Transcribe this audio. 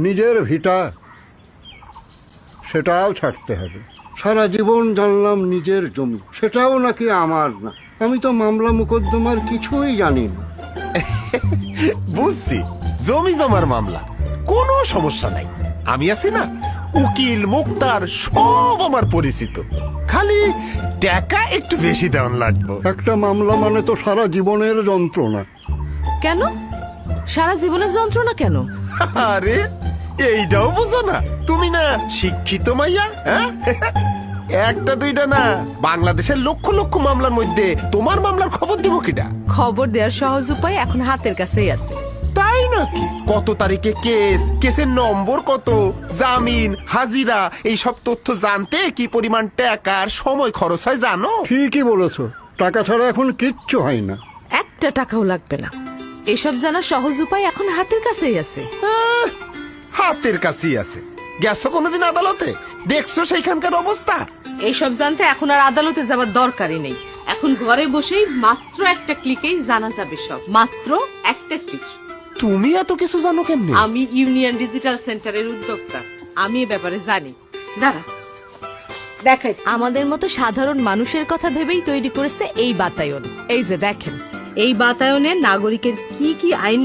নিজের ভিটা সেটাও ছাড়তে হবে। সারা জীবন জানলাম নিজের জমি, সেটাও নাকি আমার না। আমি তো মামলা মোকদ্দমার কিছুই জানি না। বুঝছি, জমি জমার মামলা কোনো সমস্যা নাই, আমি আছি না। উকিল মুক্তার সব আমার পরিচিত, খালি টাকা একটু বেশি দেওয়ান লাগবে। একটা মামলা মানে তো সারা জীবনের যন্ত্রণা। কেন সারা জীবনের যন্ত্রণা কেন? আরে এইটাও বুঝো না তুমি? না শিক্ষিত মাইয়া, হ্যাঁ? একটা দুইটা না, বাংলাদেশের লক্ষ লক্ষ মামলার মধ্যে তোমার মামলার খবর দিব কিটা? খবর দেওয়ার সহজ উপায় এখন হাতের কাছেই আছে। তাই নাকি? কত তারিখে কেস, কেসের নম্বর কত, জামিন, হাজিরা, এই সব তথ্য জানতে কি পরিমাণ টাকা আর সময় খরচ হয় জানো? ঠিকই বলেছ, টাকা ছাড়া এখন কিচ্ছু হয় না। একটা টাকাও লাগবে না। এসব জানার সহজ উপায় এখন হাতের কাছেই আছে। আহ, হাতের কাছেই আছে। গেছো কোনোদিন আদালতে? দেখছো সেইখানকার অবস্থা? এইসব জানতে এখন আর আদালতে যাবার দরকারই নেই। এখন ঘরে বসেই মাত্র একটা ক্লিকেই জানা যাবে সব। মাত্র একটা ক্লিক। তুমি এত কিছু জানো কেমনে? আমি ইউনিয়ন ডিজিটাল সেন্টারের উদ্যোক্তা, আমি এ ব্যাপারে জানি। দাঁড়া দেখাই, আমাদের মতো সাধারণ মানুষের কথা ভেবেই তৈরি করেছে এই বাতায়ন। এই যে দেখেন, এই বাতায়নে নাগরিকের কি কি আইন